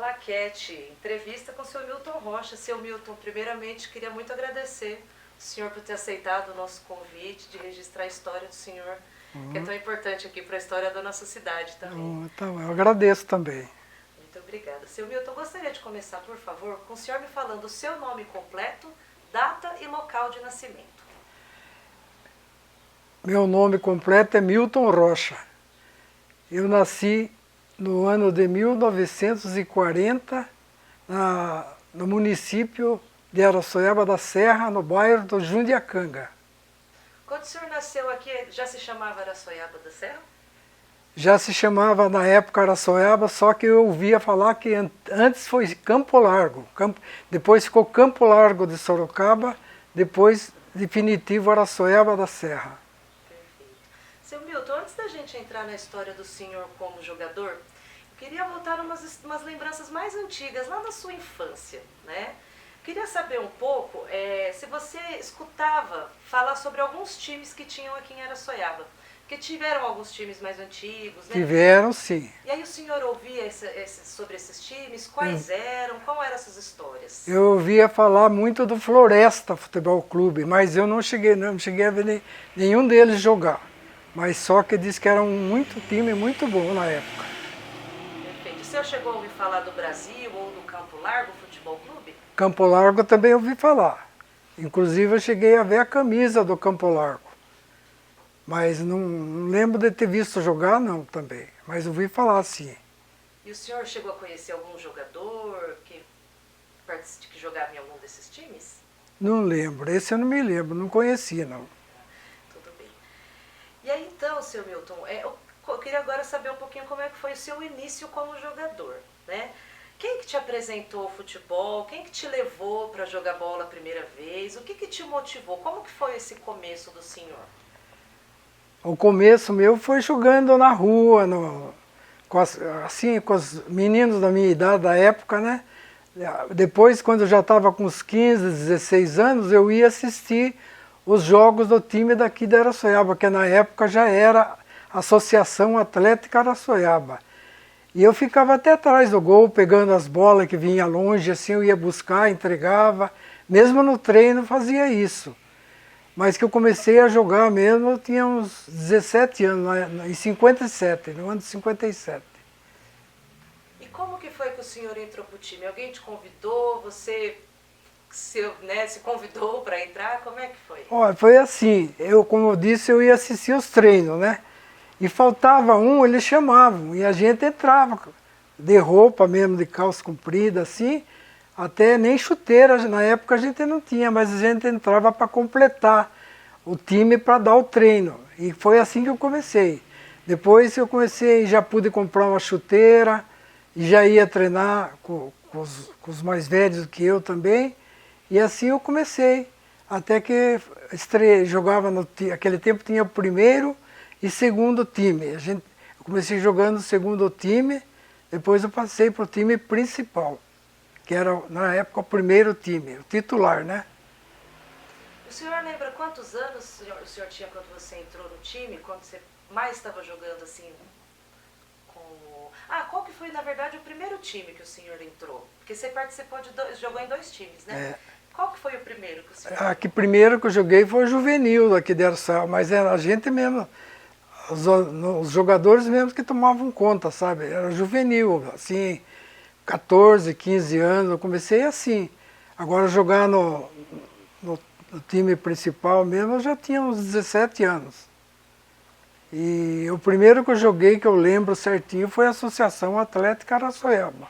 Claquete, entrevista com o seu Milton Rocha. Seu Milton, primeiramente, queria muito agradecer o senhor por ter aceitado o nosso convite de registrar a história do senhor, que é tão importante aqui para a história da nossa cidade também. Então, eu agradeço também. Muito obrigada. Seu Milton, gostaria de começar, por favor, com o senhor me falando o seu nome completo, data e local de nascimento. Meu nome completo é Milton Rocha. Eu nasci no ano de 1940, no município de Araçoiaba da Serra, no bairro do Jundiacanga. Quando o senhor nasceu aqui, já se chamava Araçoiaba da Serra? Já se chamava na época Araçoiaba, só que eu ouvia falar que antes foi Campo Largo, depois ficou Campo Largo de Sorocaba, depois definitivo Araçoiaba da Serra. Perfeito. Seu Milton, antes da gente entrar na história do senhor como jogador, eu queria voltar umas lembranças mais antigas, lá na sua infância, né? Queria saber um pouco se você escutava falar sobre alguns times que tinham aqui em Araçoiaba. Porque tiveram alguns times mais antigos, né? Tiveram, sim. E aí o senhor ouvia sobre esses times? Quais eram? Qual eram essas histórias? Eu ouvia falar muito do Floresta Futebol Clube, mas eu não cheguei a ver nenhum deles jogar. Mas só que diz que era muito time muito bom na época. Perfeito. O senhor chegou a ouvir falar do Brasil ou do Campo Largo Futebol Clube? Campo Largo eu também ouvi falar. Inclusive eu cheguei a ver a camisa do Campo Largo. Mas não lembro de ter visto jogar não também. Mas ouvi falar sim. E o senhor chegou a conhecer algum jogador que jogava em algum desses times? Não lembro, esse eu não me lembro, não conheci não. Tudo bem. E aí então, seu Milton, eu queria agora saber um pouquinho como é que foi o seu início como jogador, né? Quem que te apresentou o futebol? Quem que te levou para jogar bola a primeira vez? O que que te motivou? Como que foi esse começo do senhor? O começo meu foi jogando na rua, com os meninos da minha idade, da época, né? Depois, quando eu já estava com uns 15, 16 anos, eu ia assistir os jogos do time daqui da Araçoiaba, que na época já era Associação Atlética Araçoiaba. E eu ficava até atrás do gol, pegando as bolas que vinha longe, assim eu ia buscar, entregava. Mesmo no treino fazia isso. Mas que eu comecei a jogar mesmo, eu tinha uns 17 anos, em 57, no ano de 57. E como que foi que o senhor entrou para o time? Alguém te convidou? Você se convidou para entrar? Como é que foi? Olha, foi assim, como eu disse, eu ia assistir os treinos, né? E faltava um, eles chamavam, e a gente entrava, de roupa mesmo, de calça comprida, assim, até nem chuteira, na época a gente não tinha, mas a gente entrava para completar o time para dar o treino. E foi assim que eu comecei. Depois eu comecei, já pude comprar uma chuteira, e já ia treinar com os mais velhos que eu também, e assim eu comecei. Até que jogava aquele tempo tinha o primeiro e segundo time. Eu comecei jogando o segundo time, depois eu passei para o time principal, que era na época o primeiro time, o titular, né? O senhor lembra quantos anos o senhor tinha quando você entrou no time, quando você mais estava jogando assim? Qual que foi na verdade o primeiro time que o senhor entrou? Porque você participou jogou em 2 times, né? Qual que foi o primeiro que o senhor Que primeiro que eu joguei foi o juvenil aqui de Araçoiaba, mas era a gente mesmo, os jogadores mesmo que tomavam conta, sabe? Era juvenil, assim, 14, 15 anos, eu comecei assim. Agora jogar no time principal mesmo, eu já tinha uns 17 anos. E o primeiro que eu joguei, que eu lembro certinho, foi a Associação Atlética Araçoiaba.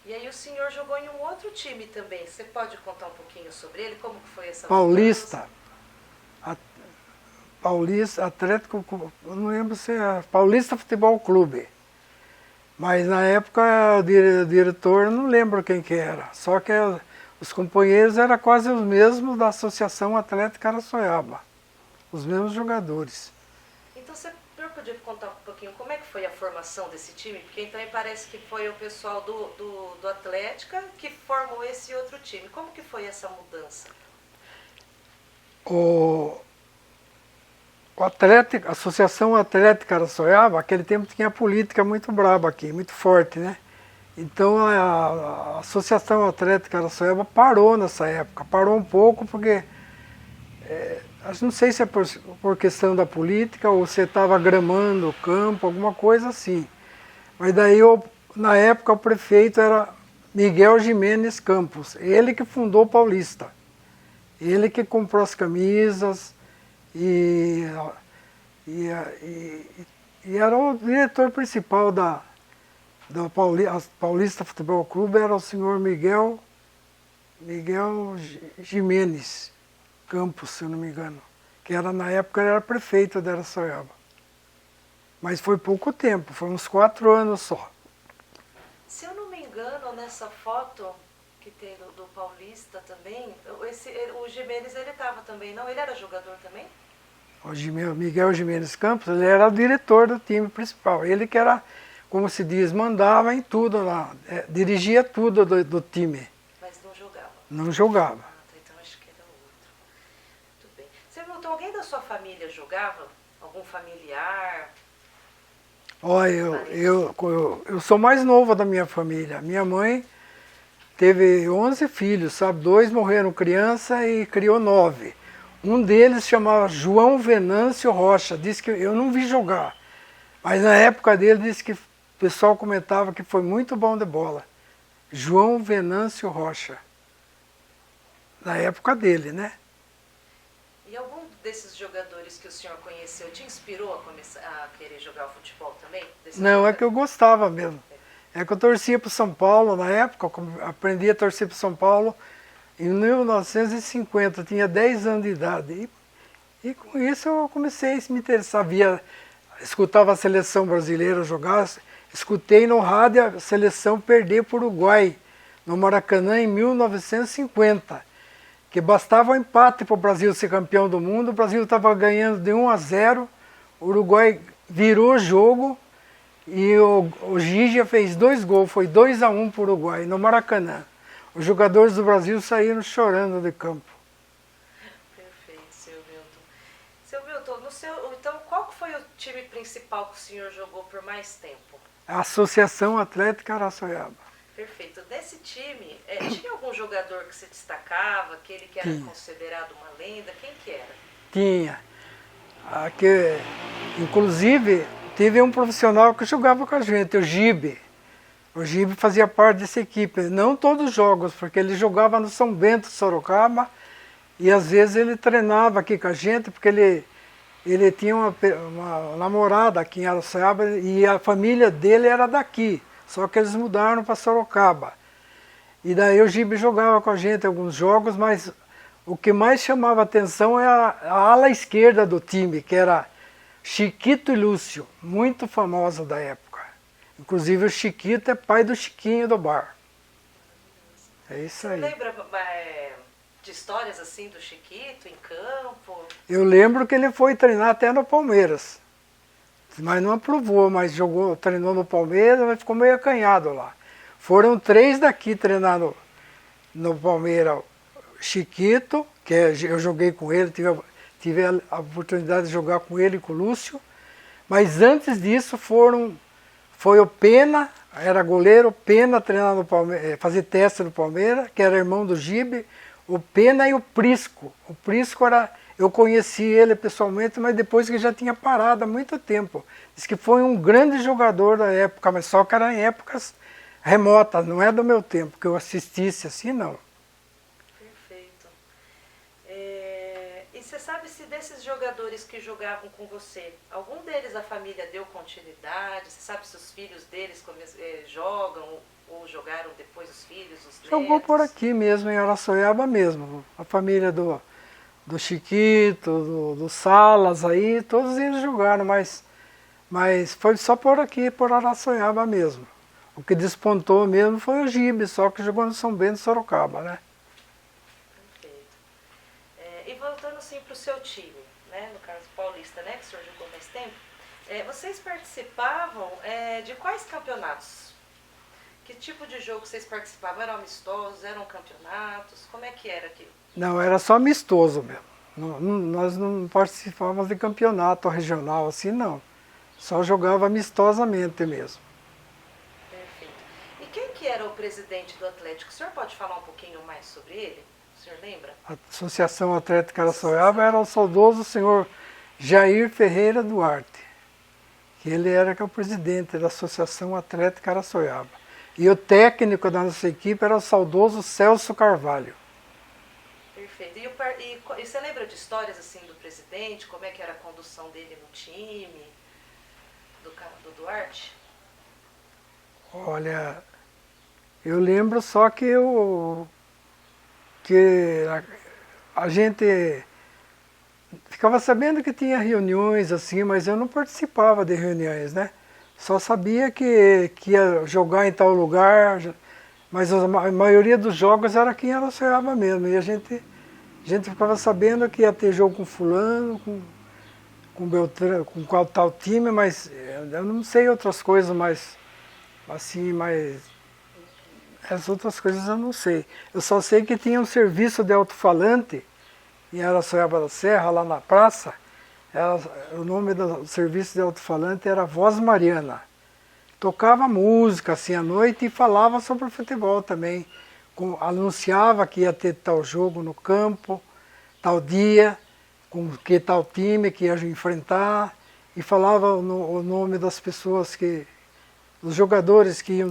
E aí o senhor jogou em um outro time também. Você pode contar um pouquinho sobre ele? Como que foi essa Paulista. Paulista, Atlético, eu não lembro se é Paulista Futebol Clube. Mas na época o diretor, eu não lembro quem que era. Só que os companheiros eram quase os mesmos da Associação Atlética Araçoiaba. Os mesmos jogadores. Então você podia contar um pouquinho como é que foi a formação desse time? Porque então parece que foi o pessoal do Atlética que formou esse outro time. Como que foi essa mudança? A Associação Atlética Araçoiaba, aquele tempo tinha política muito braba aqui, muito forte, né? Então a Associação Atlética Araçoiaba parou nessa época, parou um pouco porque, não sei se é por questão da política ou se estava gramando o campo, alguma coisa assim. Mas daí, na época, o prefeito era Miguel Jimenez Campos, ele que fundou o Paulista. Ele que comprou as camisas e era o diretor principal da Paulista Futebol Clube, era o senhor Miguel Jimenez Campos, se eu não me engano, que era, na época, ele era prefeito de Araçoiaba. Mas foi pouco tempo, foi uns 4 anos só. Se eu não me engano, nessa foto que tem do Paulista também, o Jimenez, ele estava também, não? Ele era jogador também? O Miguel Jimenez Campos, ele era o diretor do time principal. Ele que era, como se diz, mandava em tudo lá, dirigia tudo do time. Mas não jogava? Não jogava. Então acho que era outro. Muito bem. Você perguntou, alguém da sua família jogava? Algum familiar? Olha, eu sou mais novo da minha família. Minha mãe teve 11 filhos, sabe? 2 morreram criança e criou 9. Um deles chamava João Venâncio Rocha. Disse que eu não vi jogar, mas na época dele disse que o pessoal comentava que foi muito bom de bola. João Venâncio Rocha. Na época dele, né? E algum desses jogadores que o senhor conheceu te inspirou a querer jogar futebol também? Não, é que eu gostava mesmo. É que eu torcia para o São Paulo na época, eu aprendi a torcer para o São Paulo em 1950, eu tinha 10 anos de idade. E com isso eu comecei a me interessar, escutava a seleção brasileira jogar, escutei no rádio a seleção perder para o Uruguai, no Maracanã, em 1950. Que bastava um empate para o Brasil ser campeão do mundo, o Brasil estava ganhando de 1-0, o Uruguai virou o jogo e o Gigia fez 2 gols, foi 2-1 para o Uruguai, no Maracanã. Os jogadores do Brasil saíram chorando de campo. Perfeito, seu Milton. Seu Milton, então qual foi o time principal que o senhor jogou por mais tempo? A Associação Atlética Araçoiaba. Perfeito. Nesse time, tinha algum jogador que se destacava, aquele que era considerado uma lenda? Quem que era? Tinha. Inclusive, teve um profissional que jogava com a gente, o Gibe. O Gibe fazia parte dessa equipe. Não todos os jogos, porque ele jogava no São Bento, Sorocaba, e às vezes ele treinava aqui com a gente, porque ele tinha uma namorada aqui em Araçoiaba e a família dele era daqui. Só que eles mudaram para Sorocaba. E daí o Gibe jogava com a gente alguns jogos, mas o que mais chamava atenção é a ala esquerda do time, que era Chiquito e Lúcio, muito famosa da época. Inclusive o Chiquito é pai do Chiquinho do bar. É isso aí. Você lembra de histórias assim do Chiquito em campo? Eu lembro que ele foi treinar até no Palmeiras. Mas não aprovou, mas treinou no Palmeiras, mas ficou meio acanhado lá. Foram 3 daqui treinar no Palmeiras. Chiquito, que eu joguei com ele, tive a oportunidade de jogar com ele e com o Lúcio. Mas antes disso foi o Pena, era goleiro, o Pena treinar no Palmeiras, fazer teste no Palmeiras, que era irmão do Gibe, o Pena e o Prisco. O Prisco eu conheci ele pessoalmente, mas depois que já tinha parado há muito tempo. Diz que foi um grande jogador da época, mas só que era em épocas remotas, não é do meu tempo, que eu assistisse assim, não. Perfeito. E você sabe se desses jogadores que jogavam com você, algum deles a família deu continuidade? Você sabe se os filhos deles jogam ou jogaram depois os filhos, os netos? Jogou por aqui mesmo, em Araçoiaba mesmo. A família do Chiquito, do Salas aí, todos eles jogaram, mas foi só por aqui, por Araçoiaba mesmo. O que despontou mesmo foi o Gibe, só que jogou no São Bento, Sorocaba, né? Perfeito. E voltando assim para o seu time, né, no caso paulista, né, que o senhor jogou mais tempo, vocês participavam de quais campeonatos? Que tipo de jogo vocês participavam? Eram amistosos, eram campeonatos? Como é que era aquilo? Não, era só amistoso mesmo. Nós não participávamos de campeonato regional assim, não. Só jogava amistosamente mesmo. Perfeito. E quem que era o presidente do Atlético? O senhor pode falar um pouquinho mais sobre ele? O senhor lembra? A Associação Atlética Araçoiaba era o saudoso senhor Jair Ferreira Duarte, que ele era o presidente da Associação Atlética Araçoiaba. E o técnico da nossa equipe era o saudoso Celso Carvalho. Perfeito. E você lembra de histórias assim do presidente? Como é que era a condução dele no time? Do Duarte? Olha, eu lembro só que a gente ficava sabendo que tinha reuniões assim, mas eu não participava de reuniões, né? Só sabia que ia jogar em tal lugar, mas a maioria dos jogos era aqui em Araçoiaba mesmo. E a gente ficava sabendo que ia ter jogo com fulano, com Beltrano, com qual tal time, mas eu não sei outras coisas, mas assim, mas as outras coisas eu não sei. Eu só sei que tinha um serviço de alto-falante em Araçoiaba da Serra, lá na praça. O nome do serviço de alto-falante era Voz Mariana. Tocava música assim à noite e falava sobre o futebol também. Anunciava que ia ter tal jogo no campo, tal dia, com que tal time que ia enfrentar, e falava o nome das pessoas os jogadores que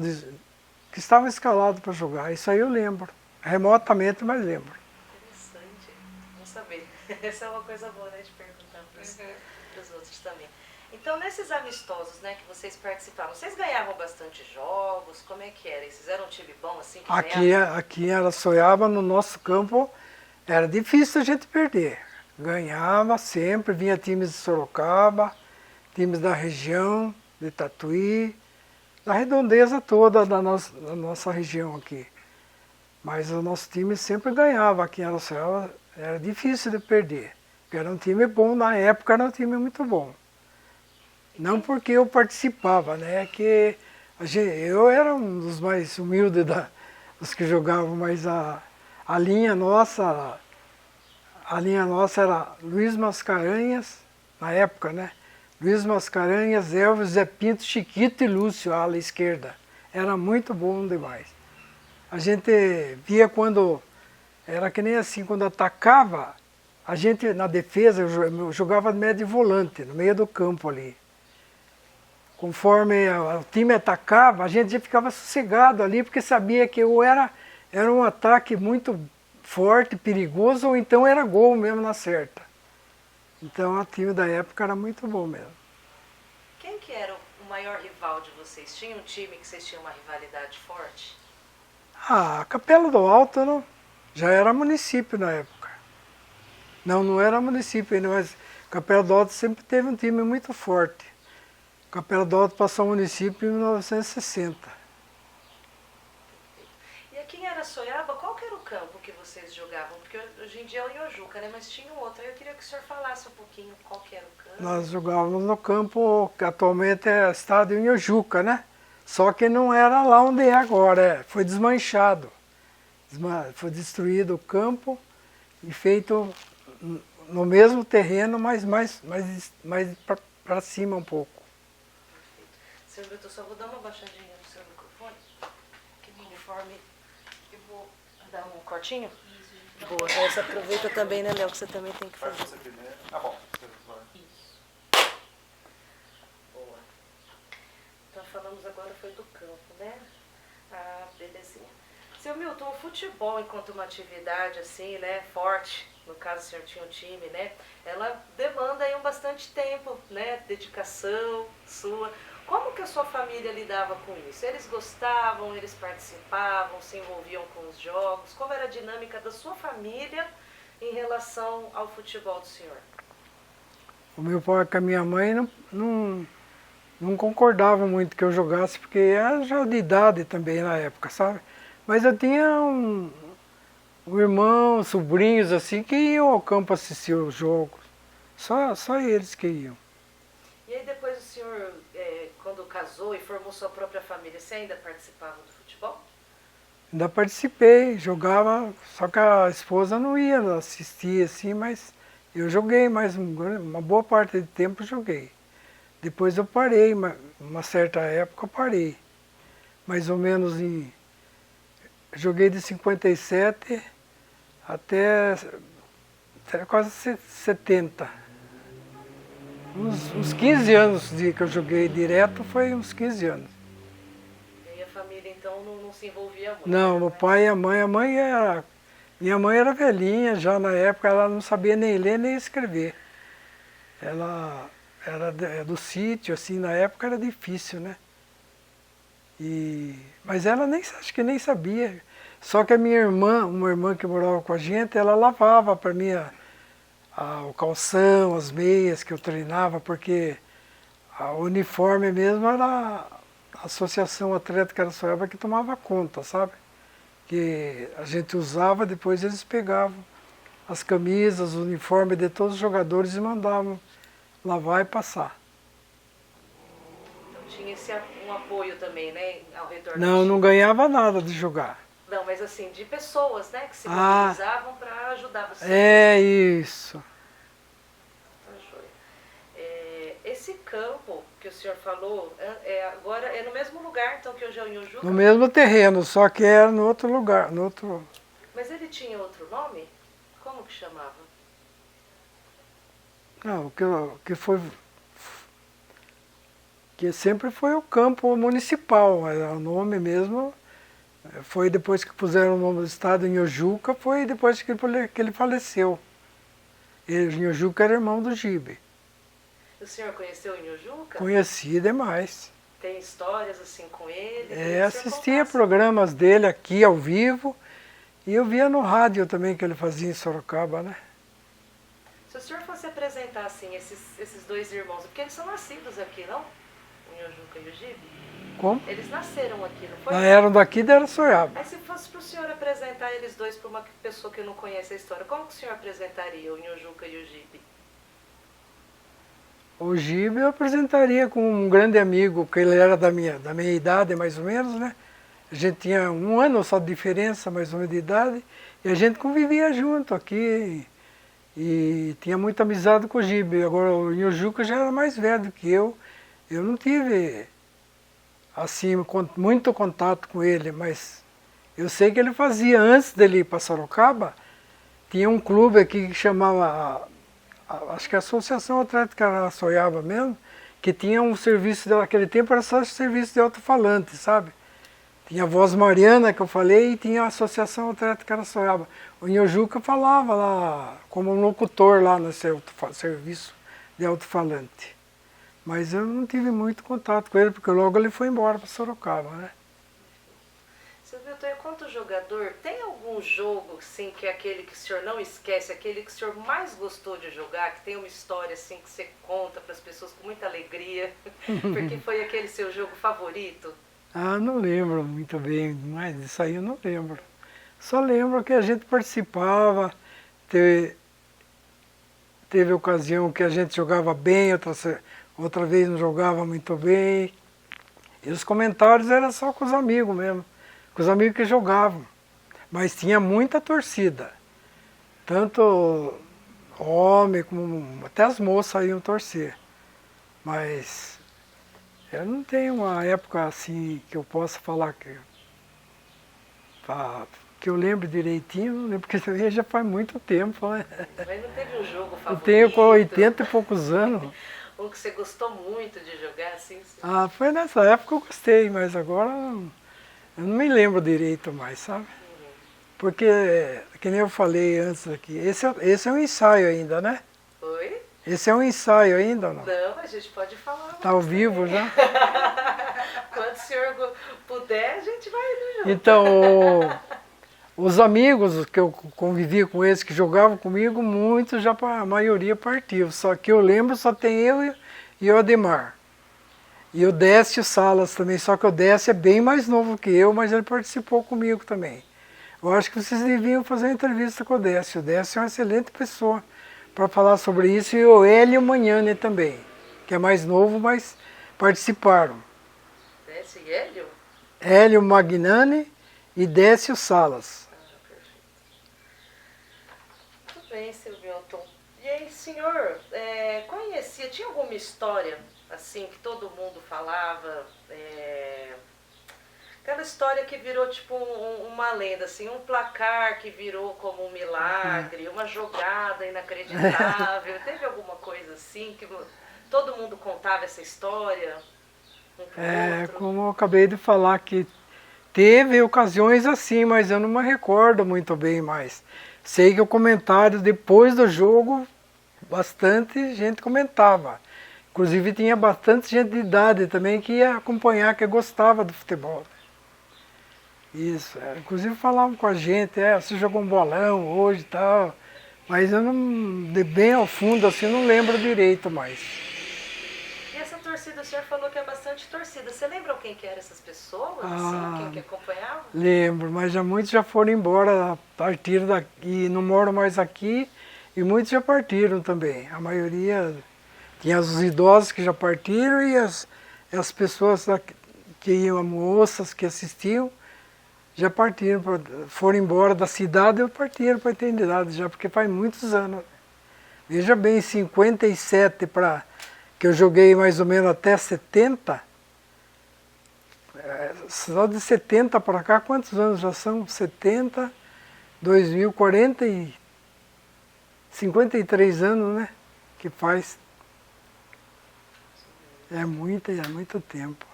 estavam escalados para jogar. Isso aí eu lembro, remotamente, mas lembro. Interessante, vamos saber. Essa é uma coisa boa, né, de perguntar para os outros também. Então, nesses amistosos, né, que vocês participavam, vocês ganhavam bastante jogos? Como é que era? Vocês eram um time bom assim? Aqui em Araçoiaba, no nosso campo, era difícil a gente perder. Ganhava sempre, vinha times de Sorocaba, times da região, de Tatuí, da redondeza toda da nossa região aqui. Mas o nosso time sempre ganhava aqui em Araçoiaba, era difícil de perder. Porque era um time bom, na época era um time muito bom. Não porque eu participava, né? Que eu era um dos mais humildes dos que jogavam, mas a linha nossa era Luiz Mascarenhas, na época, né? Luiz Mascarenhas, Elvis, Zé Pinto, Chiquito e Lúcio, a ala esquerda. Era muito bom demais. A gente via quando, era que nem assim, quando atacava, a gente na defesa, eu jogava de médio volante, no meio do campo ali. Conforme o time atacava, a gente já ficava sossegado ali, porque sabia que era um ataque muito forte, perigoso, ou então era gol mesmo na certa. Então o time da época era muito bom mesmo. Quem que era o maior rival de vocês? Tinha um time que vocês tinham uma rivalidade forte? Ah, Capela do Alto não, já era município na época. Não era município ainda, mas Capela do Alto sempre teve um time muito forte. Capela do Alto passou ao município em 1960. E aqui em Araçoiaba, qual que era o campo que vocês jogavam? Porque hoje em dia é o Iojuca, né? Mas tinha um outro. Eu queria que o senhor falasse um pouquinho qual que era o campo. Nós jogávamos no campo que atualmente é estádio Iojuca, né? Só que não era lá onde é agora, foi desmanchado. Foi destruído o campo e feito no mesmo terreno, mas mais para cima um pouco. Senhor Milton, só vou dar uma baixadinha no seu microfone, que conforme eu vou dar um cortinho. Boa, você aproveita também, né, Léo, que você também tem que fazer. Vai você primeiro. Ah, bom. Isso. Boa. Então falamos agora foi do campo, né? Ah, belezinha. Seu Milton, o futebol enquanto uma atividade assim, né, forte, no caso o senhor tinha um time, né, ela demanda aí bastante tempo, né, dedicação sua. Como que a sua família lidava com isso? Eles gostavam, eles participavam, se envolviam com os jogos? Como era a dinâmica da sua família em relação ao futebol do senhor? O meu pai com a minha mãe não concordavam muito que eu jogasse, porque era já de idade também na época, sabe? Mas eu tinha um irmão, sobrinhos assim, que iam ao campo assistir os jogos. Só eles que iam. E aí depois o senhor, quando casou e formou sua própria família, você ainda participava do futebol? Ainda participei, jogava, só que a esposa não ia assistir assim, mas eu joguei mais uma boa parte do tempo joguei. Depois eu parei, uma certa época eu parei. mais ou menos em... Joguei de 57 até quase 70. Uns 15 anos que eu joguei direto, foi uns 15 anos. E aí a família então não se envolvia muito? Não, o pai e a mãe era... Minha mãe era velhinha, já na época ela não sabia nem ler nem escrever. Ela era do sítio, assim, na época era difícil, né? Mas ela acho que nem sabia. Só que a minha irmã, uma irmã que morava com a gente, ela lavava para mim o calção, as meias que eu treinava, porque o uniforme mesmo era a Associação Atlética Araçoiaba que tomava conta, sabe? Que a gente usava, depois eles pegavam as camisas, o uniforme de todos os jogadores e mandavam lavar e passar. Então tinha um apoio também, né, ao retorno? Não ganhava nada de jogar. Não, mas assim, de pessoas, né, que se mobilizavam para ajudar você. É isso. Esse campo que o senhor falou, agora é no mesmo lugar então que hoje é o Inhojuca? No mesmo terreno, só que era no outro lugar. Mas ele tinha outro nome? Como que chamava? Não, que sempre foi o campo municipal, mas o nome mesmo foi depois que puseram o nome do estado em Inhojuca, foi depois que ele faleceu. Inhojuca era irmão do Gibe. O senhor conheceu o Inhojuca? Conheci demais. Tem histórias assim com ele? Assistia programas dele aqui ao vivo e eu via no rádio também que ele fazia em Sorocaba, né? Se o senhor fosse apresentar assim esses dois irmãos, porque eles são nascidos aqui, não? O Inhojuca e o Gibe? Como? Eles nasceram aqui, não foi? Eram daqui de Araçoiaba. Mas se fosse para o senhor apresentar eles dois para uma pessoa que não conhece a história, como que o senhor apresentaria o Inhojuca e o Gibe? O Gibe eu apresentaria com um grande amigo, porque ele era da minha idade, mais ou menos, né? A gente tinha um ano só de diferença, mais ou menos, de idade, e a gente convivia junto aqui, e tinha muita amizade com o Gibe. Agora, o Inhojuca já era mais velho que eu não tive, assim, muito contato com ele, mas eu sei que ele fazia, antes dele ir para Sorocaba, tinha um clube aqui que chamava... acho que a Associação Atlética Araçoiaba mesmo, que tinha um serviço, naquele tempo era só serviço de alto-falante, sabe? Tinha a Voz Mariana, que eu falei, e tinha a Associação Atlética Araçoiaba. O Inhojuca falava lá, como um locutor lá nesse serviço de alto-falante. Mas eu não tive muito contato com ele, porque logo ele foi embora para Sorocaba, né? Seu Milton, enquanto jogador, tem algum jogo assim, que é aquele que o senhor não esquece, aquele que o senhor mais gostou de jogar, que tem uma história assim que você conta para as pessoas com muita alegria, porque foi aquele seu jogo favorito? Não lembro muito bem, mas isso aí eu não lembro. Só lembro que a gente participava, teve ocasião que a gente jogava bem, outra vez não jogava muito bem. E os comentários eram só com os amigos mesmo, com os amigos que jogavam. Mas tinha muita torcida. Tanto homem como até as moças iam torcer. Mas eu não tenho uma época assim que eu possa falar que eu lembro direitinho, não lembro, porque também já faz muito tempo, né? Mas não teve um jogo favorito? Eu tenho com 80 e poucos anos. Um que você gostou muito de jogar, assim? Foi nessa época que eu gostei, mas agora eu não me lembro direito mais, sabe? Porque, que nem eu falei antes aqui, esse é um ensaio ainda, né? Oi? Esse é um ensaio ainda ou não? Não, a gente pode falar. Está ao vivo já? Quando o senhor puder, a gente vai no jogo. Então, os amigos que eu convivi com eles, que jogavam comigo, muitos já, a maioria partiu. Só que eu lembro, só tem eu e o Ademar. E o Décio Salas também, só que o Décio é bem mais novo que eu, mas ele participou comigo também. Eu acho que vocês deviam fazer uma entrevista com o Décio. O Décio é uma excelente pessoa para falar sobre isso. E o Hélio Magnani também, que é mais novo, mas participaram. Décio e Hélio? Hélio Magnani e Décio Salas. Perfeito. Muito bem, seu Milton. E aí, senhor, tinha alguma história, assim, que todo mundo falava, Aquela história que virou tipo uma lenda, assim, um placar que virou como um milagre, uma jogada inacreditável. Teve alguma coisa assim que todo mundo contava essa história? Um pro outro? Como eu acabei de falar, que teve ocasiões assim, mas eu não me recordo muito bem mais. Sei que o comentário depois do jogo, bastante gente comentava. Inclusive tinha bastante gente de idade também que ia acompanhar, que gostava do futebol. Isso, inclusive falavam com a gente, você jogou um bolão hoje e tal, mas eu não, de bem ao fundo assim, não lembro direito mais. E essa torcida, o senhor falou que é bastante torcida. Você lembra quem que eram essas pessoas, assim, quem que acompanhava? Lembro, mas muitos já foram embora, partiram daqui, não moram mais aqui, e muitos já partiram também. A maioria, tinha os idosos que já partiram e as pessoas que iam, moças que assistiam, já partiram, foram embora da cidade e partiram para a eternidade já, porque faz muitos anos. Veja bem, 57 que eu joguei mais ou menos até 70, só de 70 para cá, quantos anos já são? 70, 2000, 40 e 53 anos, né? Que faz. É muito tempo.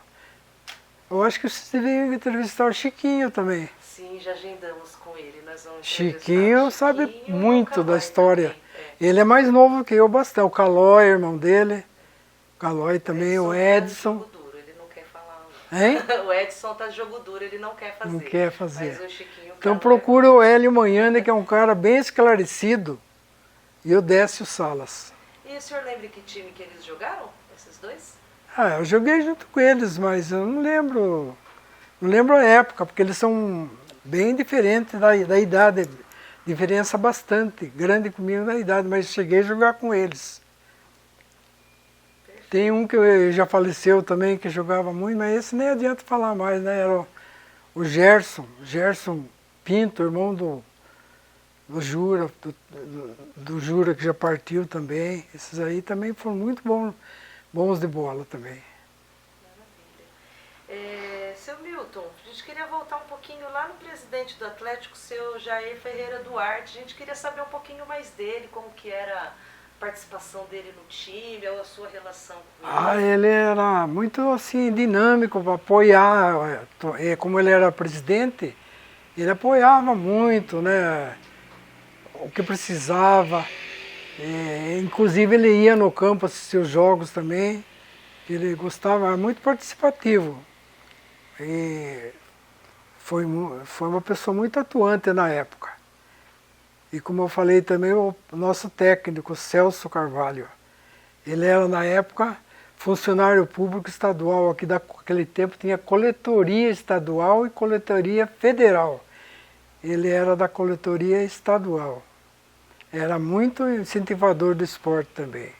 Eu acho que você deveria entrevistar o Chiquinho também. Sim, já agendamos com ele. Nós vamos Chiquinho sabe muito da Calói história. também, Ele é mais novo que eu bastante. O Calói, irmão dele. O Calói também, o Edson. Tá jogo duro, ele não quer falar. Hein? O Edson tá jogo duro, ele não quer fazer. Não quer fazer. Mas o Chiquinho, Então Calói, procura o Hélio Manhane, que é um cara bem esclarecido, e o Décio Salas. E o senhor lembra que time que eles jogaram, esses dois? Eu joguei junto com eles, mas eu não lembro a época, porque eles são bem diferentes da idade, diferença bastante grande comigo da idade, mas cheguei a jogar com eles. Perfeito. Tem um que já faleceu também, que jogava muito, mas esse nem adianta falar mais, né? Era o Gerson Pinto, irmão do Jura, do Jura, que já partiu também. Esses aí também foram muito bons de bola também. Maravilha. Seu Milton, a gente queria voltar um pouquinho lá no presidente do Atlético, seu Jair Ferreira Duarte. A gente queria saber um pouquinho mais dele, como que era a participação dele no time, ou a sua relação com ele. Ele era muito assim, dinâmico para apoiar. Como ele era presidente, ele apoiava muito, né? O que precisava. Inclusive ele ia no campo assistir os jogos também. Ele gostava, era muito participativo. E foi uma pessoa muito atuante na época. E como eu falei também, o nosso técnico, Celso Carvalho, ele era na época funcionário público estadual. Aqui daquele tempo tinha coletoria estadual e coletoria federal. Ele era da coletoria estadual. Era muito incentivador do esporte também.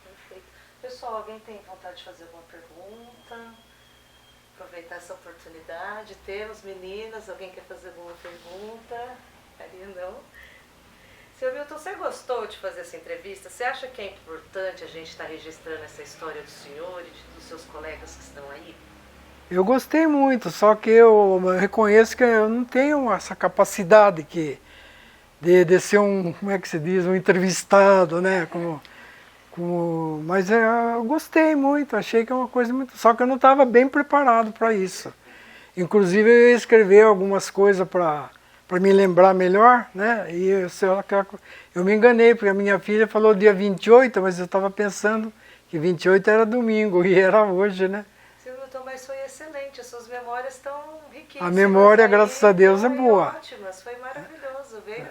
Perfeito. Pessoal, alguém tem vontade de fazer alguma pergunta? Aproveitar essa oportunidade. Temos meninas, alguém quer fazer alguma pergunta? Maria, não? Seu Milton, você gostou de fazer essa entrevista? Você acha que é importante a gente estar registrando essa história do senhor e dos seus colegas que estão aí? Eu gostei muito, só que eu reconheço que eu não tenho essa capacidade de ser como é que se diz, um entrevistado, né? Mas eu gostei muito, achei que é uma coisa muito... Só que eu não estava bem preparado para isso. Inclusive eu ia escrever algumas coisas para me lembrar melhor, né? E eu me enganei, porque a minha filha falou dia 28, mas eu estava pensando que 28 era domingo, e era hoje, né? Milton, mas foi excelente, as suas memórias estão riquíssimas. A memória, graças a Deus, é boa. Ótimas, foi maravilhoso, veio.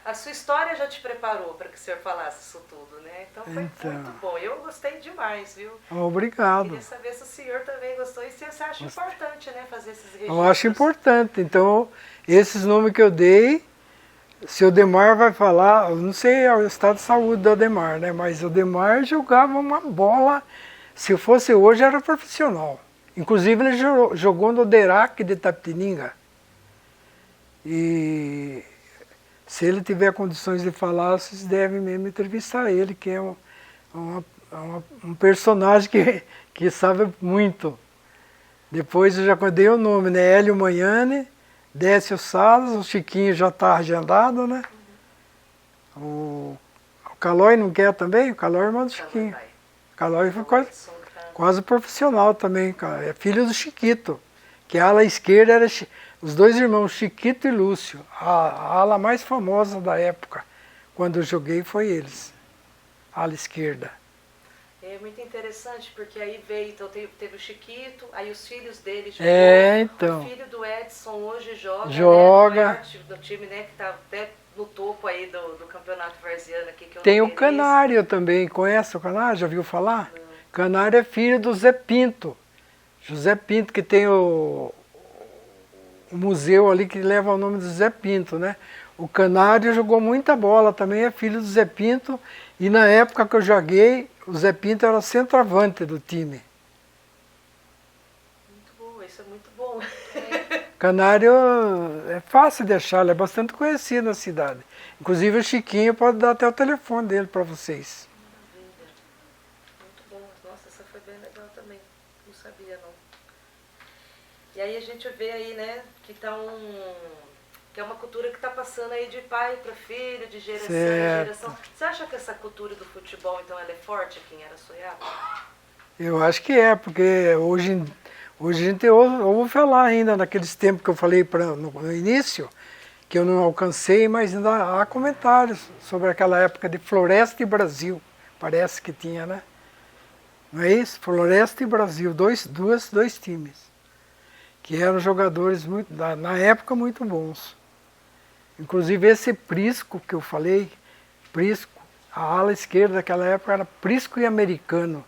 A sua história já te preparou para que o senhor falasse isso tudo, né? Então foi muito bom. Eu gostei demais, viu? Obrigado. Queria saber se o senhor também gostou e se você acha importante, né, fazer esses registros. Eu acho importante. Então, esses nomes que eu dei, se o Odemar vai falar, eu não sei o estado de saúde do Odemar, né? Mas o Odemar jogava uma bola, se fosse hoje era profissional. Inclusive ele jogou no Derac de Itapetininga. E se ele tiver condições de falar, vocês devem mesmo entrevistar ele, que é um personagem que sabe muito Depois eu já dei o nome, né? Hélio Manhane, Décio Salas, o Chiquinho já está agendado, né? O Calói não quer também? O Calói é irmão do Chiquinho. O Calói foi quase profissional também, cara. É filho do Chiquito. Que a ala esquerda era os dois irmãos, Chiquito e Lúcio. A ala mais famosa da época, quando eu joguei, foi eles. A ala esquerda. É muito interessante, porque aí veio, então teve o Chiquito, aí os filhos dele jogou. Então. O filho do Edson hoje joga. Joga. Né, do time, né, que está até no topo aí do campeonato varziano aqui. Que eu tem o Canário também, conhece o Canário? Já viu falar? Não. Canário é filho do Zé Pinto. José Pinto, que tem o museu ali que leva o nome do Zé Pinto, né? O Canário jogou muita bola também, é filho do Zé Pinto. E na época que eu joguei, o Zé Pinto era centroavante do time. Muito bom, isso é muito bom. Canário é fácil de achar, ele é bastante conhecido na cidade. Inclusive o Chiquinho pode dar até o telefone dele para vocês. Maravilha. Muito bom. Nossa, essa foi bem legal também. Não sabia, não. E aí a gente vê aí, né, que é uma cultura que está passando aí de pai para filho, de geração em geração. Você acha que essa cultura do futebol, então, ela é forte aqui em Araçoiaba? Eu acho que é, porque hoje a gente ouve falar ainda naqueles tempos que eu falei no início, que eu não alcancei, mas ainda há comentários sobre aquela época de Floresta e Brasil. Parece que tinha, né? Não é isso? Floresta e Brasil, dois times. Que eram jogadores, na época, muito bons. Inclusive esse Prisco que eu falei, Prisco, a ala esquerda daquela época era Prisco e Americano.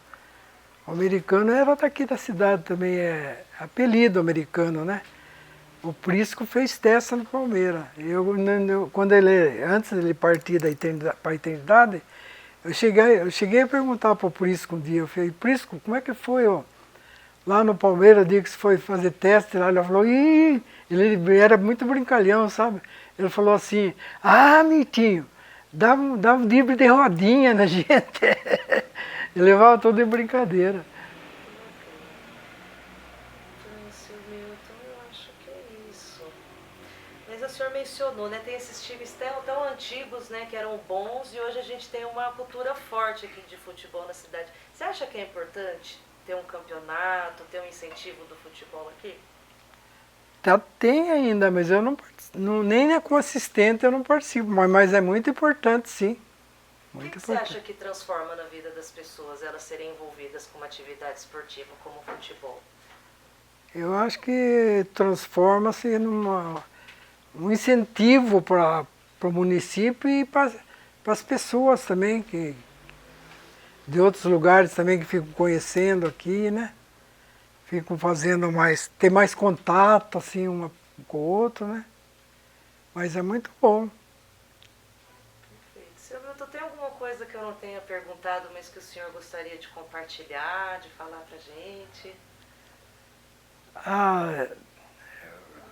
O Americano era daqui da cidade também, é apelido americano, né? O Prisco fez testa no Palmeiras. Antes dele partir para a eternidade, eu cheguei a perguntar para o Prisco um dia, eu falei, Prisco, como é que foi, ó? Lá no Palmeiras, o dia que você foi fazer teste, lá ele falou, ih, ele era muito brincalhão, sabe? Ele falou assim, Mitinho, dá um drible de rodinha na gente. Ele levava tudo em brincadeira. Seu Milton, eu acho que é isso. Mas o senhor mencionou, né? Tem esses times tão antigos, né? Que eram bons e hoje a gente tem uma cultura forte aqui de futebol na cidade. Você acha que é importante ter um campeonato, ter um incentivo do futebol aqui? Tem ainda, mas eu nem como assistente eu não participo, mas é muito importante, sim. O que você acha que transforma na vida das pessoas elas serem envolvidas com uma atividade esportiva como o futebol? Eu acho que transforma-se um incentivo para o município e para as pessoas também, de outros lugares também que ficam conhecendo aqui, né? Ficam fazendo ter mais contato assim, um com o outro, né? Mas é muito bom. Seu Milton, tem alguma coisa que eu não tenha perguntado, mas que o senhor gostaria de compartilhar, de falar pra gente?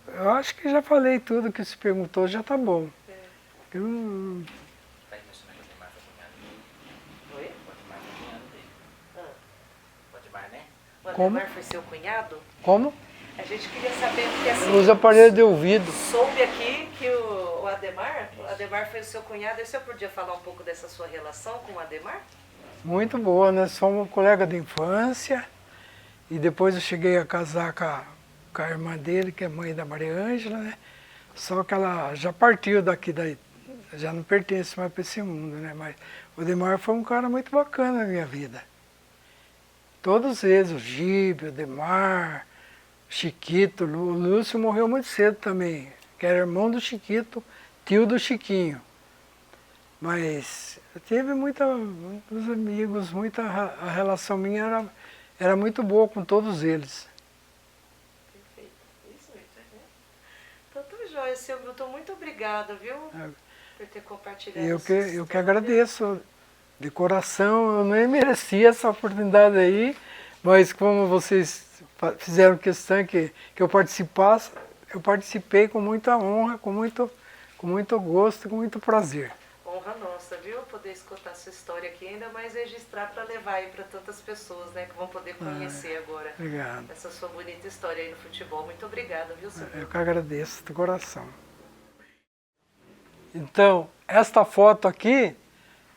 Eu acho que já falei tudo que se perguntou, já tá bom. É. Eu... Oi? O Como? Ademar foi seu cunhado? Como? A gente queria saber, porque assim... Os aparelhos de ouvido. Soube aqui que o Ademar foi o seu cunhado. E o senhor podia falar um pouco dessa sua relação com o Ademar? Muito boa, nós somos colega de infância. E depois eu cheguei a casar com a irmã dele, que é mãe da Maria Ângela, né? Só que ela já partiu daqui, já não pertence mais para esse mundo, né? Mas o Ademar foi um cara muito bacana na minha vida. Todos eles, o Gíbio, o Ademar, Chiquito, o Lúcio morreu muito cedo também, que era irmão do Chiquito, tio do Chiquinho. Mas eu tive muitos amigos, a relação minha era muito boa com todos eles. Perfeito. Isso mesmo. Então, tá jóia, seu Milton. Muito obrigada, viu? Por ter compartilhado Eu que agradeço de coração. Eu nem merecia essa oportunidade aí, mas como vocês fizeram questão que eu participasse, eu participei com muita honra, com muito gosto e com muito prazer. Honra nossa. lembrança, viu? Poder escutar a sua história aqui, ainda mais registrar para levar aí para tantas pessoas, né? Que vão poder conhecer agora. Obrigado. Essa sua bonita história aí no futebol. Muito obrigada, viu, seu Eu que agradeço do coração. Então, esta foto aqui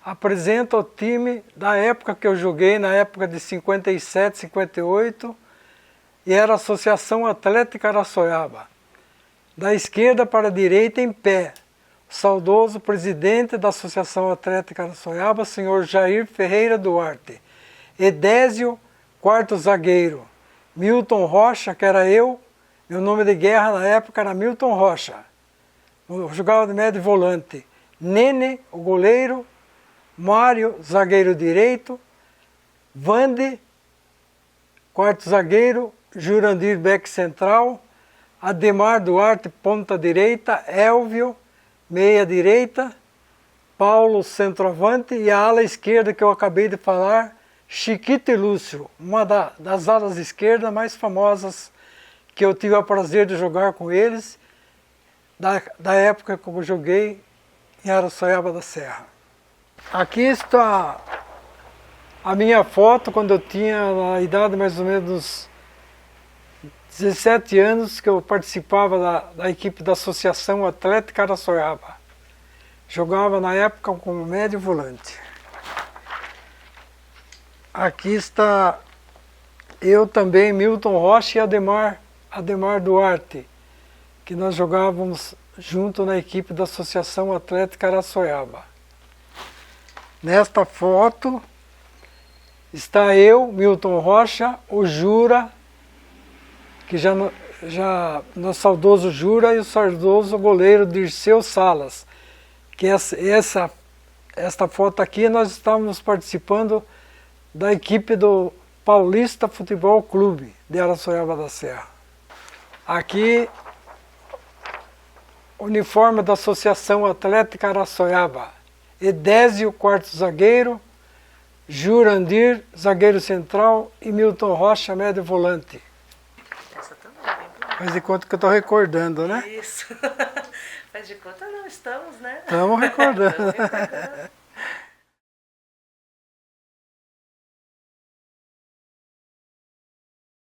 apresenta o time da época que eu joguei, na época de 57, 58, e era a Associação Atlética Araçoiaba. Da esquerda para a direita, em pé, o saudoso presidente da Associação Atlética Araçoiaba, senhor Jair Ferreira Duarte. Edésio, quarto zagueiro. Milton Rocha, que era eu, meu nome de guerra na época era Milton Rocha. Eu jogava de médio volante. Nene, o goleiro. Mário, zagueiro direito. Vande, quarto zagueiro. Jurandir, back central. Ademar Duarte, ponta direita. Elvio, meia direita. Paulo, centroavante. E a ala esquerda que eu acabei de falar, Chiquito e Lúcio, uma das alas esquerdas mais famosas que eu tive o prazer de jogar com eles, da época que eu joguei em Araçoiaba da Serra. Aqui está a minha foto quando eu tinha a idade mais ou menos 17 anos, que eu participava da equipe da Associação Atlética Araçoiaba. Jogava na época como médio volante. Aqui está eu também, Milton Rocha e Ademar Duarte, que nós jogávamos junto na equipe da Associação Atlética Araçoiaba. Nesta foto está eu, Milton Rocha, o Jura, que no saudoso Jura, e o saudoso goleiro Dirceu Salas. Que esta foto aqui nós estávamos participando da equipe do Paulista Futebol Clube de Araçoiaba da Serra. Aqui, uniforme da Associação Atlética Araçoiaba. Edésio, quarto zagueiro. Jurandir, zagueiro central. E Milton Rocha, médio volante. Essa também, bem bonita. Faz de conta que eu estou recordando, né? Isso. Faz de conta não, estamos, né? Estamos recordando. Estamos recordando.